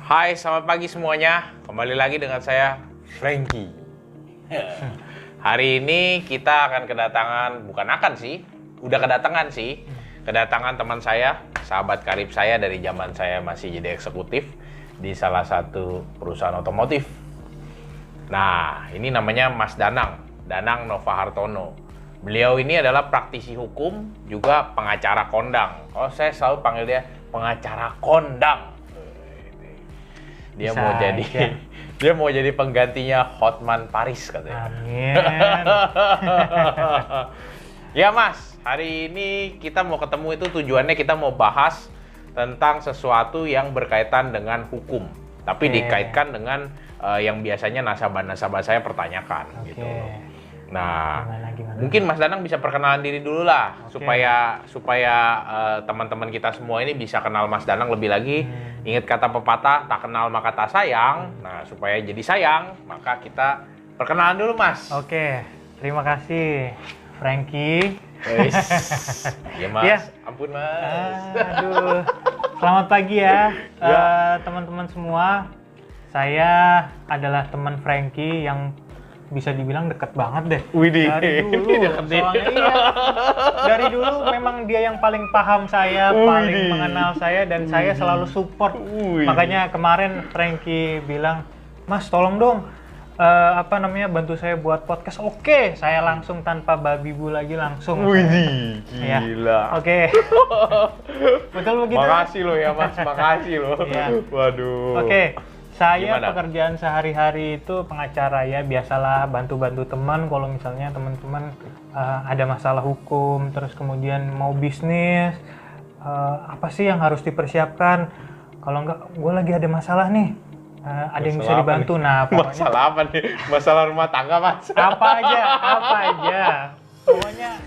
Hai, selamat pagi semuanya. Kembali lagi dengan saya, Frankie. Hari ini kita akan kedatangan teman saya, sahabat karib saya dari zaman saya masih jadi eksekutif di salah satu perusahaan otomotif. Nah, ini namanya Mas Danang Nova Hartono. Beliau ini adalah praktisi hukum, juga pengacara kondang. Kalau saya selalu panggil dia pengacara kondang. Dia mau jadi penggantinya Hotman Paris katanya. Amin. Ya Mas, hari ini kita mau ketemu itu tujuannya kita mau bahas tentang sesuatu yang berkaitan dengan hukum, tapi dikaitkan dengan yang biasanya nasabah-nasabah saya pertanyakan gitu. Nah, gimana? Mungkin Mas Danang bisa perkenalan diri dulu lah, supaya teman-teman kita semua ini bisa kenal Mas Danang lebih lagi. Ingat kata pepatah, tak kenal maka tak sayang. Nah, supaya jadi sayang, maka kita perkenalan dulu, Mas. Oke, terima kasih, Frankie. Ya, Mas. Ya. Ampun, Mas. Aduh. Selamat pagi ya, teman-teman semua. Saya adalah teman Frankie yang bisa dibilang deket banget deh. Widih. Dari dulu, dari dulu memang dia yang paling paham saya, paling mengenal saya, dan saya selalu support. Makanya kemarin Frankie bilang, Mas tolong dong, bantu saya buat podcast. Oke, saya langsung tanpa babi bu lagi langsung. Widih, gila. Oke. Betul begitu? Makasih loh ya Mas, makasih loh. Ya. Waduh. Oke. Saya Gimana? Pekerjaan sehari-hari itu pengacara ya, biasalah bantu-bantu teman kalau misalnya teman-teman ada masalah hukum, terus kemudian mau bisnis, apa sih yang harus dipersiapkan? Kalau enggak, gue lagi ada masalah nih, ada yang bisa dibantu. Nah, pokoknya masalah apa nih? Masalah rumah tangga, Mas? Apa aja. Pokoknya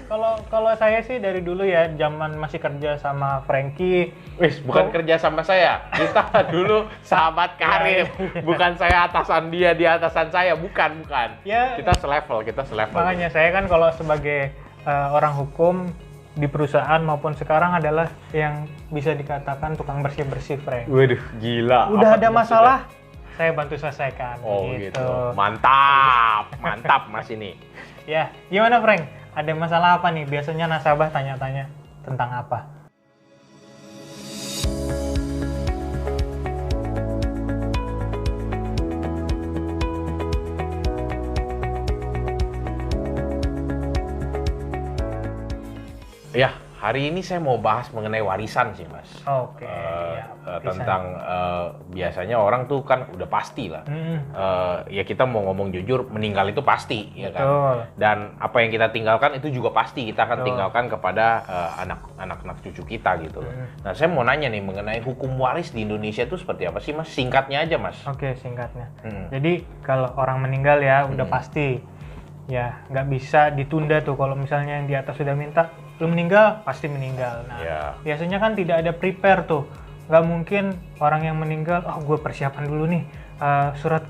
kalau saya sih dari dulu ya, zaman masih kerja sama Frankie. Wis, bukan kerja sama saya. Kita dulu sahabat karib. Bukan saya atasan dia atasan saya, bukan. Ya, kita selevel. Makanya saya kan kalau sebagai orang hukum di perusahaan maupun sekarang adalah yang bisa dikatakan tukang bersih-bersih, Frank. Waduh, gila. Udah ada masalah, saya bantu selesaikan. Oh gitu. Mantap Mas ini. Ya, gimana Frank? Ada masalah apa nih? Biasanya nasabah tanya-tanya tentang apa? Ya, hari ini saya mau bahas mengenai warisan sih, Mas. Oke. Tentang biasanya orang tuh kan udah pasti lah. Ya kita mau ngomong jujur, meninggal itu pasti, ya kan. Betul. Dan apa yang kita tinggalkan itu juga pasti kita akan tinggalkan kepada anak-anak cucu kita gitu. Nah, saya mau nanya nih mengenai hukum waris di Indonesia itu seperti apa sih, Mas? Singkatnya aja, Mas. Oke, singkatnya. Jadi kalau orang meninggal ya udah pasti. Ya, nggak bisa ditunda tuh. Kalau misalnya yang di atas sudah minta, lu meninggal, pasti meninggal. Nah, biasanya kan tidak ada prepare tuh. Nggak mungkin orang yang meninggal, gue persiapan dulu nih, surat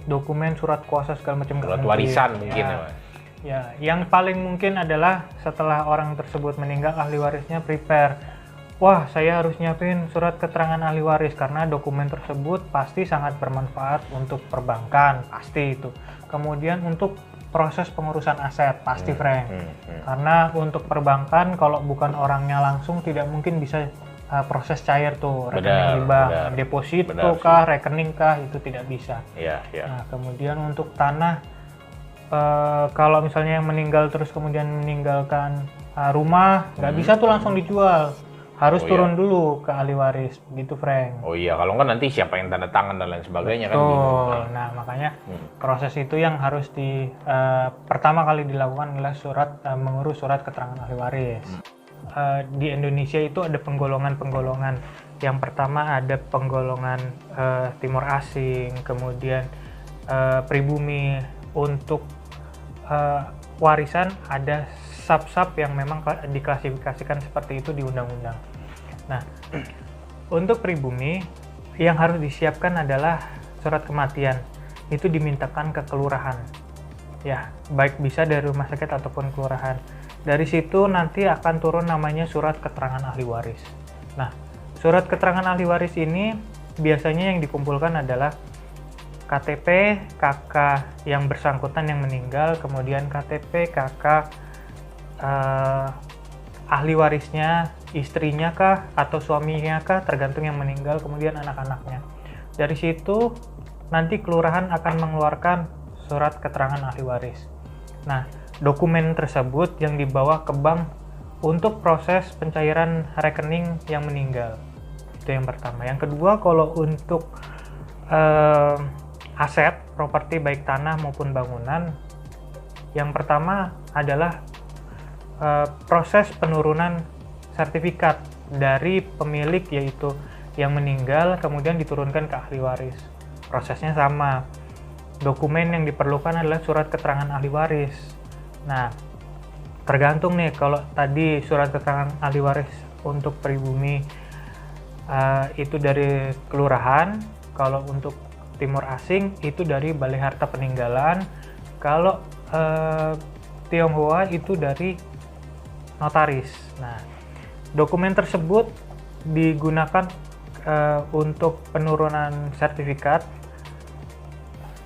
dokumen, surat kuasa segala macam. Surat warisan mungkin ya. Ya, yang paling mungkin adalah setelah orang tersebut meninggal, ahli warisnya prepare. Wah, saya harus nyiapin surat keterangan ahli waris karena dokumen tersebut pasti sangat bermanfaat untuk perbankan, pasti itu. Kemudian untuk proses pengurusan aset, pasti Frank. Karena untuk perbankan kalau bukan orangnya langsung tidak mungkin bisa proses cair tuh, rekening di bank, deposito kah, rekening kah, itu tidak bisa. Nah, kemudian untuk tanah, kalau misalnya yang meninggal terus kemudian meninggalkan rumah, nggak bisa tuh langsung dijual. Harus turun dulu ke ahli waris, gitu Frank. Oh iya, kalau nggak nanti siapa yang tanda tangan dan lain sebagainya. Betul. Kan bingung. Nah, makanya proses itu yang harus pertama kali dilakukan adalah mengurus surat keterangan ahli waris. Di Indonesia itu ada penggolongan-penggolongan. Yang pertama ada penggolongan timur asing, kemudian pribumi. Untuk warisan ada sub-sub yang memang diklasifikasikan seperti itu di undang-undang. Nah, untuk pribumi yang harus disiapkan adalah surat kematian. Itu dimintakan ke kelurahan. Ya, baik bisa dari rumah sakit ataupun kelurahan. Dari situ nanti akan turun namanya surat keterangan ahli waris. Nah, surat keterangan ahli waris ini biasanya yang dikumpulkan adalah KTP KK yang bersangkutan yang meninggal, kemudian KTP KK ahli warisnya, istrinya kah atau suaminya kah, tergantung yang meninggal, kemudian anak-anaknya. Dari situ nanti kelurahan akan mengeluarkan surat keterangan ahli waris. Nah, dokumen tersebut yang dibawa ke bank untuk proses pencairan rekening yang meninggal. Itu yang pertama. Yang kedua, kalau untuk aset, properti baik tanah maupun bangunan, yang pertama adalah proses penurunan sertifikat dari pemilik, yaitu yang meninggal, kemudian diturunkan ke ahli waris. Prosesnya sama. Dokumen yang diperlukan adalah surat keterangan ahli waris. Nah, tergantung nih, kalau tadi surat keterangan ahli waris untuk pribumi itu dari kelurahan, kalau untuk Timur Asing itu dari Balai Harta Peninggalan, kalau Tionghoa itu dari notaris. Nah, dokumen tersebut digunakan untuk penurunan sertifikat,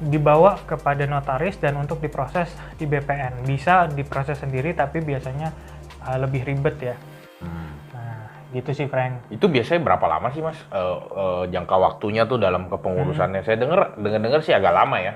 dibawa kepada notaris dan untuk diproses di BPN. Bisa diproses sendiri, tapi biasanya lebih ribet ya. Nah, gitu sih Frank. Itu biasanya berapa lama sih Mas jangka waktunya tuh dalam kepengurusannya? Saya dengar sih agak lama ya.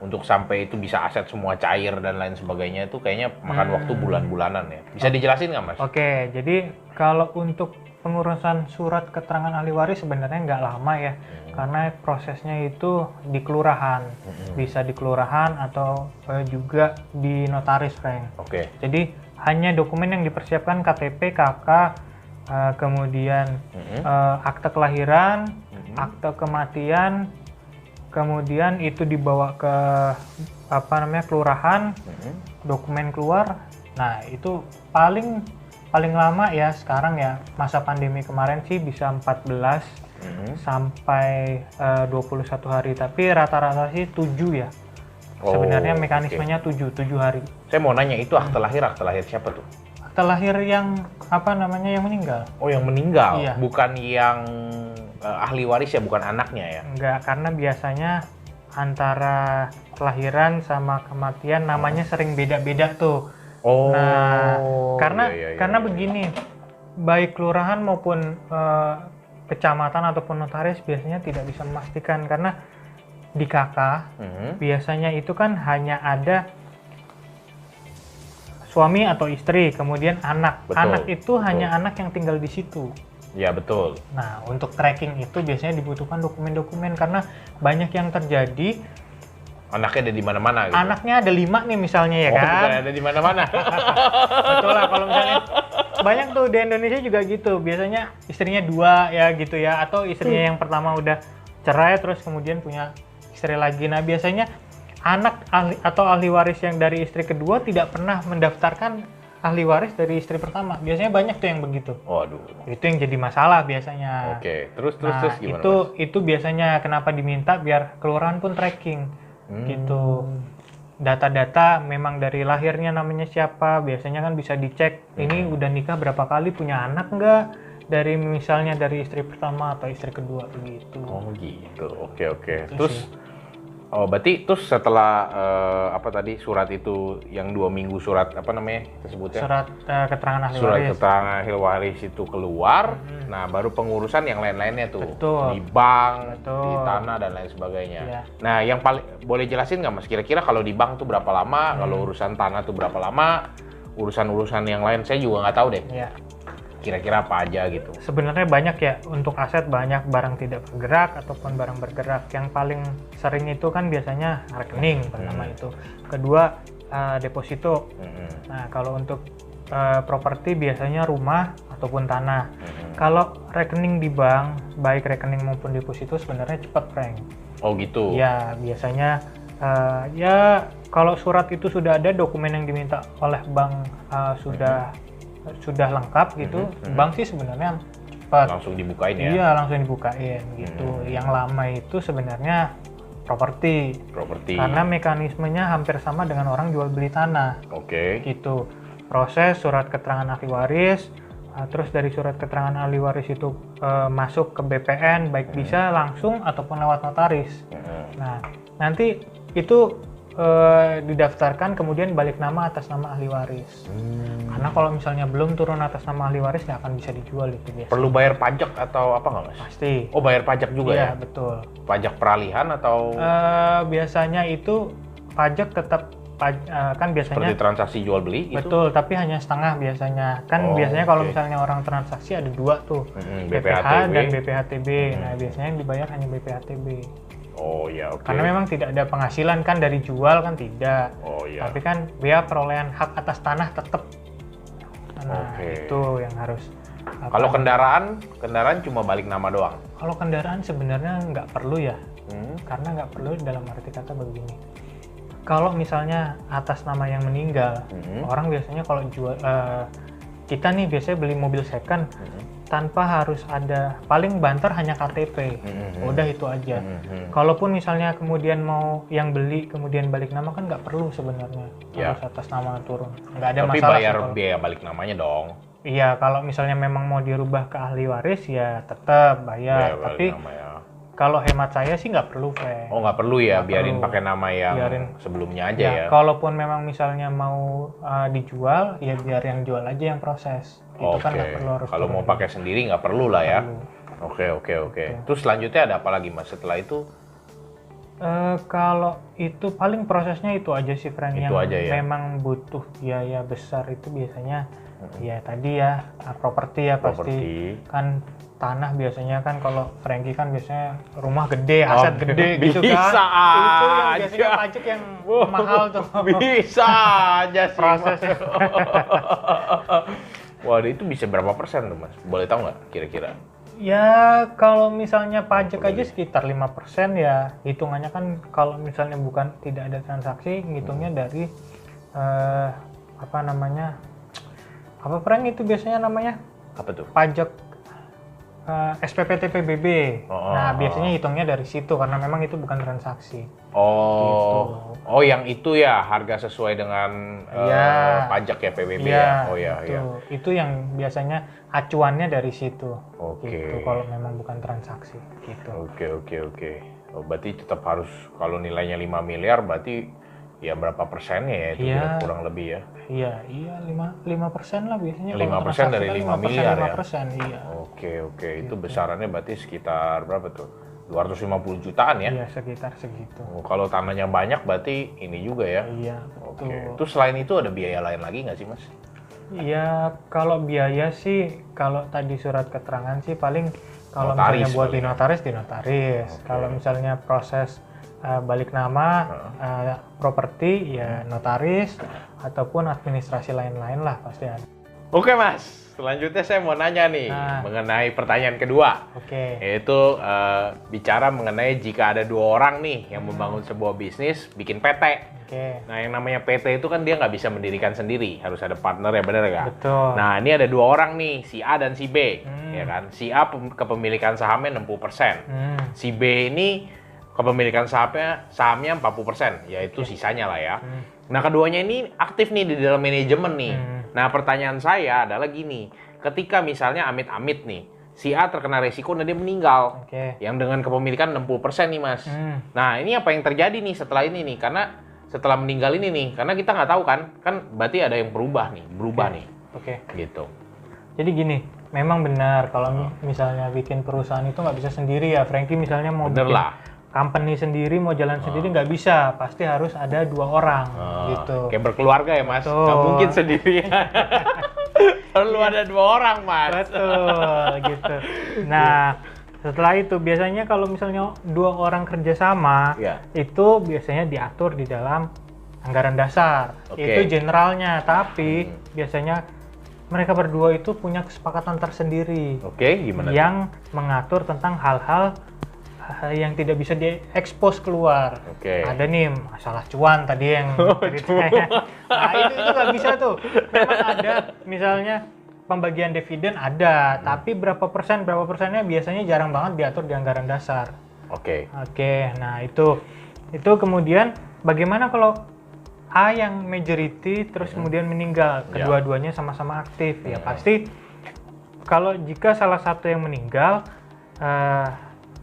Untuk sampai itu bisa aset semua cair dan lain sebagainya, itu kayaknya makan waktu bulan-bulanan ya. Bisa dijelasin nggak Mas? Oke, jadi kalau untuk pengurusan surat keterangan ahli waris sebenarnya nggak lama ya, karena prosesnya itu di kelurahan. Bisa di kelurahan atau juga di notaris, Frank. Oke. Jadi hanya dokumen yang dipersiapkan KTP, KK, kemudian akte kelahiran, akte kematian, kemudian itu dibawa ke kelurahan, dokumen keluar. Nah, itu paling lama ya sekarang ya, masa pandemi kemarin sih bisa 14 sampai 21 hari, tapi rata-rata sih 7 ya. Sebenarnya mekanismenya 7 hari. Saya mau nanya, itu akte lahir siapa tuh? Akte lahir yang yang meninggal. Oh, yang meninggal, iya. Bukan yang ahli waris ya, bukan anaknya ya? Enggak, karena biasanya antara kelahiran sama kematian namanya sering beda-beda tuh. Oh. Nah, karena iya. begini, baik kelurahan maupun kecamatan ataupun notaris biasanya tidak bisa memastikan, karena di KK biasanya itu kan hanya ada suami atau istri, kemudian anak. Betul, anak itu hanya anak yang tinggal di situ. Ya, betul. Nah, untuk tracking itu biasanya dibutuhkan dokumen-dokumen, karena banyak yang terjadi Anaknya ada di mana-mana gitu. Anaknya ada 5 nih misalnya ya kan. Bukan ada di mana-mana. Betul lah, kalau misalnya banyak tuh di Indonesia juga gitu. Biasanya istrinya 2 ya gitu ya, atau istrinya yang pertama udah cerai terus kemudian punya istri lagi. Nah, biasanya anak atau ahli waris yang dari istri kedua tidak pernah mendaftarkan ahli waris dari istri pertama. Biasanya banyak tuh yang begitu. Waduh. Itu yang jadi masalah biasanya. Oke, terus Nah, gimana? itu biasanya kenapa diminta biar kelurahan pun tracking. Gitu. Data-data memang dari lahirnya namanya siapa, biasanya kan bisa dicek. Ini udah nikah berapa kali, punya anak nggak? Dari misalnya dari istri pertama atau istri kedua begitu. Oh gitu. Oke. Gitu Terus sih. Oh, berarti terus setelah surat itu yang 2 minggu surat tersebutnya? Surat keterangan ahli Surat waris. keterangan ahli waris itu keluar, nah baru pengurusan yang lain-lainnya tuh. Betul. Di bank, Betul. di tanah dan lain sebagainya. Iya. Nah, yang paling boleh jelasin nggak Mas, kira-kira kalau di bank tuh berapa lama, kalau urusan tanah tuh berapa lama, urusan-urusan yang lain saya juga nggak tahu deh. Iya. Kira-kira apa aja gitu. Sebenarnya banyak ya, untuk aset banyak, barang tidak bergerak ataupun barang bergerak. Yang paling sering itu kan biasanya rekening pertama itu. Kedua deposito. Nah, kalau untuk properti biasanya rumah ataupun tanah. Kalau rekening di bank, baik rekening maupun deposito sebenarnya cepat, Frank. Oh gitu. Ya, biasanya ya kalau surat itu sudah ada, dokumen yang diminta oleh bank sudah lengkap gitu, bank sih sebenarnya cepat. Langsung dibukain ya? Iya, langsung dibukain gitu. Yang lama itu sebenarnya properti. Karena mekanismenya hampir sama dengan orang jual beli tanah. Oke. Gitu. Proses surat keterangan ahli waris, Terus dari surat keterangan ahli waris itu masuk ke BPN, baik bisa langsung ataupun lewat notaris. Nah, nanti itu didaftarkan, kemudian balik nama atas nama ahli waris. Karena kalau misalnya belum turun atas nama ahli waris, nggak akan bisa dijual itu biasanya. Perlu bayar pajak atau apa nggak, Mas? Pasti. Oh, bayar pajak juga Iya, ya? betul. Pajak peralihan atau Biasanya itu pajak tetap kan biasanya seperti transaksi jual beli gitu? betul, tapi hanya setengah biasanya. Kan biasanya kalau misalnya orang transaksi ada dua tuh, BPH dan BPHTB. Nah, biasanya yang dibayar hanya BPHTB. Oh ya, oke. Karena memang tidak ada penghasilan kan dari jual kan tidak. Oh iya. Tapi kan biaya perolehan hak atas tanah tetap. Nah, Oke. itu yang harus. Kalau kendaraan cuma balik nama doang. Kalau kendaraan sebenarnya nggak perlu ya. Karena nggak perlu dalam arti kata begini. Kalau misalnya atas nama yang meninggal, orang biasanya kalau jual, kita nih biasanya beli mobil second, tanpa harus ada, paling banter hanya KTP, udah itu aja. Kalaupun misalnya kemudian mau yang beli kemudian balik nama kan nggak perlu sebenarnya, harus atas nama turun, nggak ada Tapi masalah. bayar biaya balik namanya dong. Iya, kalau misalnya memang mau dirubah ke ahli waris ya tetap bayar, tapi kalau hemat saya sih nggak perlu, Frank. Oh, nggak perlu ya, Nggak biarin perlu. pakai nama yang sebelumnya aja ya. Kalaupun memang misalnya mau dijual, ya biar yang jual aja yang proses. Itu kan nggak perlu harus. Kalau mau pakai sendiri nggak perlu lah ya. Oke. Terus selanjutnya ada apa lagi, Mas? Setelah itu? Kalau itu paling prosesnya itu aja sih, Frank. Itu yang aja ya? memang butuh biaya besar itu biasanya ya tadi ya properti ya pasti. Kan tanah biasanya kan kalau Frankie kan biasanya rumah gede, aset gede gitu kan. Bisa Itu yang aja. biasanya pajak yang mahal tuh. Bisa aja sih. Prosesnya. Wah, itu bisa berapa persen tuh, Mas? Boleh tahu nggak kira-kira? Ya kalau misalnya pajak aja sekitar 5% ya. Hitungannya kan kalau misalnya bukan tidak ada transaksi, ngitungnya dari apa namanya? Apa Frank itu biasanya namanya? Apa tuh? Pajak SPPT PBB. Nah, biasanya hitungnya dari situ karena memang itu bukan transaksi. Oh, yang itu ya harga sesuai dengan pajak ya PBB ya. Oh ya, itu. Itu yang biasanya acuannya dari situ. Oke. Gitu, kalau memang bukan transaksi gitu. Oke. Oh, berarti tetap harus kalau nilainya 5 miliar berarti ya berapa persennya ya itu kurang lebih ya? Iya 5% lah biasanya. 5% dari 5 miliar ya? 5%, iya. Oke. Itu besarannya berarti sekitar berapa tuh? 250 jutaan ya? Iya, sekitar segitu. Oh, kalau tanahnya banyak berarti ini juga ya? Iya, Oke. betul. Terus selain itu ada biaya lain lagi nggak sih, Mas? Iya, kalau biaya sih, kalau tadi surat keterangan sih paling kalau Notaris misalnya buat paling. di notaris. Kalau misalnya proses balik nama, properti ya notaris ataupun administrasi lain-lain lah pasti ada. Oke, Mas. Selanjutnya saya mau nanya nih mengenai pertanyaan kedua. Oke. Yaitu bicara mengenai jika ada 2 orang nih yang membangun sebuah bisnis, bikin PT. Oke. Nah, yang namanya PT itu kan dia nggak bisa mendirikan sendiri, harus ada partner ya, bener nggak? Betul. Nah, ini ada 2 orang nih, si A dan si B, ya kan? Si A kepemilikan sahamnya 60%, si B ini kepemilikan sahamnya 40%, yaitu sisanya lah ya. Nah, keduanya ini aktif nih di dalam manajemen nih. Nah, pertanyaan saya adalah gini, ketika misalnya amit-amit nih, si A terkena resiko dan dia meninggal, yang dengan kepemilikan 60% nih, Mas. Nah, ini apa yang terjadi nih setelah ini nih? Karena setelah meninggal ini nih, karena kita nggak tahu kan berarti ada yang berubah nih. Oke. Gitu. Jadi gini, memang benar kalau misalnya bikin perusahaan itu nggak bisa sendiri ya, Frankie misalnya mau Bener bikin lah. company sendiri, mau jalan sendiri nggak bisa, pasti harus ada 2 orang gitu. Kayak berkeluarga ya, Mas. Betul. Nggak mungkin sendirian. Perlu ada 2 orang, Mas. Betul, gitu. Nah, setelah itu biasanya kalau misalnya 2 orang kerjasama, itu biasanya diatur di dalam anggaran dasar. Itu generalnya, tapi biasanya mereka berdua itu punya kesepakatan tersendiri. Gimana? Yang mengatur tentang hal-hal yang tidak bisa diekspos keluar. Ada nih masalah cuan tadi yang ceritanya. Nah, itu nggak bisa tuh. Memang ada misalnya pembagian dividen ada, tapi berapa persennya biasanya jarang banget diatur di anggaran dasar. Nah itu kemudian bagaimana kalau A yang majority terus kemudian meninggal, kedua-duanya sama-sama aktif, ya pasti kalau jika salah satu yang meninggal,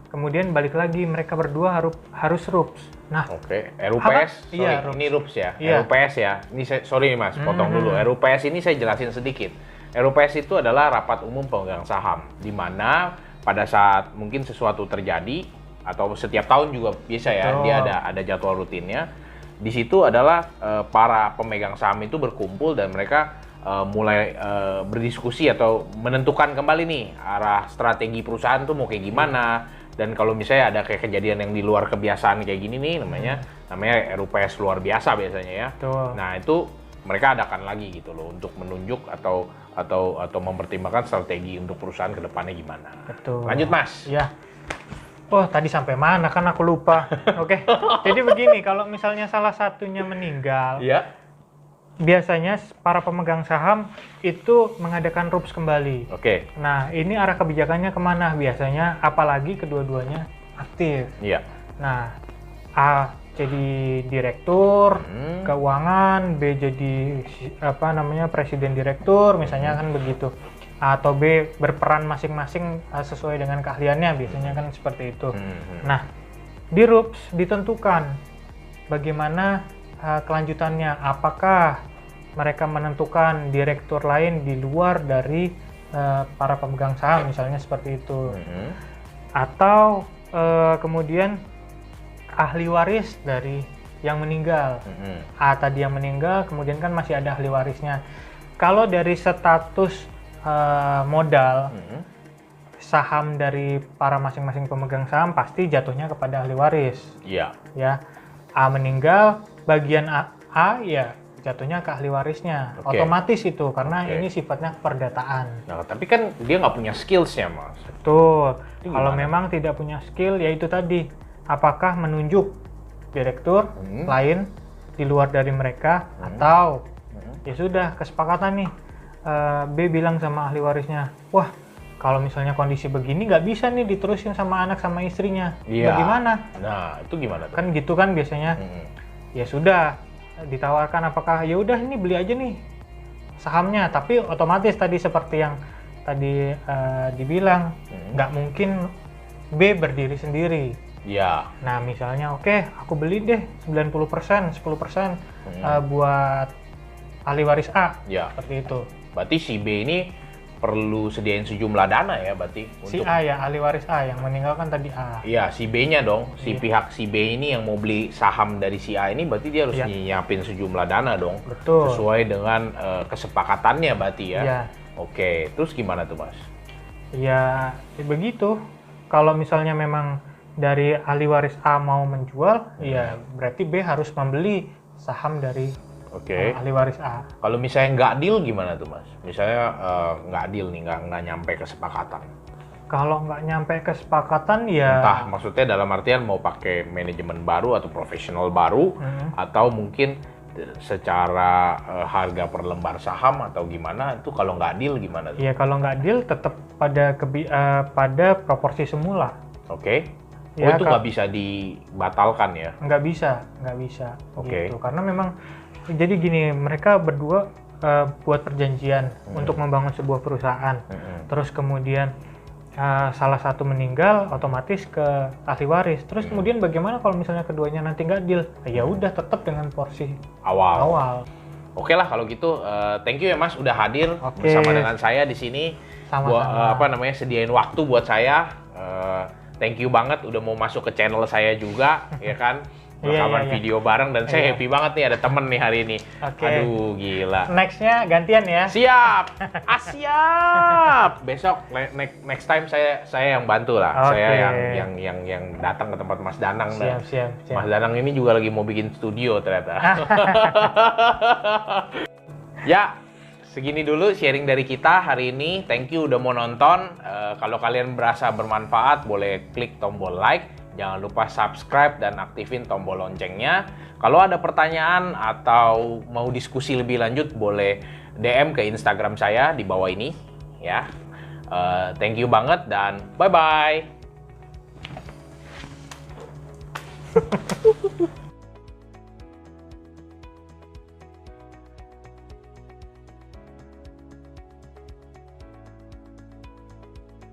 kemudian balik lagi mereka berdua harus RUPS. Nah, Oke, RUPS, sorry, Iya, ini RUPS ya, Iya. RUPS ya. Ini sorry nih Mas, potong dulu. RUPS ini saya jelasin sedikit. RUPS itu adalah rapat umum pemegang saham, di mana pada saat mungkin sesuatu terjadi atau setiap tahun juga biasa ya, Betul. dia ada jadwal rutinnya. Di situ adalah para pemegang saham itu berkumpul dan mereka mulai berdiskusi atau menentukan kembali nih arah strategi perusahaan tuh mau kayak gimana. Dan kalau misalnya ada kayak kejadian yang di luar kebiasaan kayak gini nih, namanya RUPS luar biasa biasanya ya. Betul. Nah itu mereka adakan lagi gitu loh untuk menunjuk atau mempertimbangkan strategi untuk perusahaan ke depannya gimana. Betul. Lanjut Mas. Iya. Oh, tadi sampai mana kan aku lupa. Oke. Jadi begini, kalau misalnya salah satunya meninggal, Iya. biasanya para pemegang saham itu mengadakan RUPS kembali. Oke. Nah, ini arah kebijakannya kemana biasanya, apalagi kedua-duanya aktif. Iya. Nah, A jadi direktur Hmm. keuangan, B jadi presiden direktur, misalnya kan begitu. A atau B berperan masing-masing sesuai dengan keahliannya, biasanya kan seperti itu. Nah, di RUPS ditentukan bagaimana kelanjutannya, apakah mereka menentukan direktur lain di luar dari para pemegang saham, misalnya seperti itu. Atau kemudian ahli waris dari yang meninggal. A tadi yang meninggal, kemudian kan masih ada ahli warisnya. Kalau dari status modal, saham dari para masing-masing pemegang saham pasti jatuhnya kepada ahli waris. Iya. Ya, A meninggal, bagian A ya jatuhnya ke ahli warisnya. Oke. Otomatis itu, karena Oke. ini sifatnya perdataan. Nah, tapi kan dia nggak punya skillsnya Mas. Betul. Itu Kalau gimana? memang tidak punya skill, yaitu tadi, apakah menunjuk direktur lain di luar dari mereka, atau ya sudah kesepakatan nih, B bilang sama ahli warisnya, wah kalau misalnya kondisi begini nggak bisa nih diterusin sama anak sama istrinya, Iya. bagaimana? Nah, itu gimana tuh? Kan gitu kan biasanya. Ya sudah, ditawarkan apakah ya udah ini beli aja nih sahamnya, tapi otomatis tadi seperti yang tadi dibilang, nggak mungkin B berdiri sendiri. Iya. Nah, misalnya oke, aku beli deh 90%, 10% buat ahli waris A. Iya. Seperti itu. Berarti si B ini perlu sediain sejumlah dana ya berarti Si A ya, ahli waris A yang meninggal kan tadi A. Iya, si B-nya dong. Pihak si B ini yang mau beli saham dari si A ini berarti dia harus Iya. nyiapin sejumlah dana dong. Betul. Sesuai dengan kesepakatannya berarti ya. Iya. Oke, terus gimana tuh Mas? Ya, begitu. Kalau misalnya memang dari ahli waris A mau menjual, ya berarti B harus membeli saham dari Oke. ahli waris A. Kalau misalnya nggak deal gimana tuh Mas? Misalnya nggak deal nih, nggak nyampe kesepakatan. Kalau nggak nyampe kesepakatan ya Entah maksudnya dalam artian mau pakai manajemen baru atau profesional baru, atau mungkin secara harga per lembar saham atau gimana, itu kalau nggak deal gimana tuh? ya kalau nggak deal tetap pada proporsi semula. Oke. Oh, Ya, itu nggak bisa dibatalkan ya? Nggak bisa. Oke. Gitu. Karena memang jadi gini, mereka berdua buat perjanjian untuk membangun sebuah perusahaan. Terus kemudian salah satu meninggal, otomatis ke ahli waris. Terus kemudian bagaimana kalau misalnya keduanya nanti nggak deal? Ya udah tetap dengan porsi awal. Oke lah kalau gitu, thank you ya Mas udah hadir Oke. bersama dengan saya di sini. Sama-sama. Sediain waktu buat saya. Thank you banget udah mau masuk ke channel saya juga, ya kan? Rekaman Iya. video bareng dan saya happy banget nih ada temen nih hari ini. Oke. Aduh gila. Next-nya gantian ya. Siap, siap. Besok next time saya yang bantu lah. Oke. Saya yang datang ke tempat Mas Danang. Dan Siap. Mas Danang ini juga lagi mau bikin studio ternyata. Ya, segini dulu sharing dari kita hari ini. Thank you udah mau nonton. Kalau kalian berasa bermanfaat, boleh klik tombol like. Jangan lupa subscribe dan aktifin tombol loncengnya. Kalau ada pertanyaan atau mau diskusi lebih lanjut, boleh DM ke Instagram saya di bawah ini. Ya, thank you banget dan bye-bye.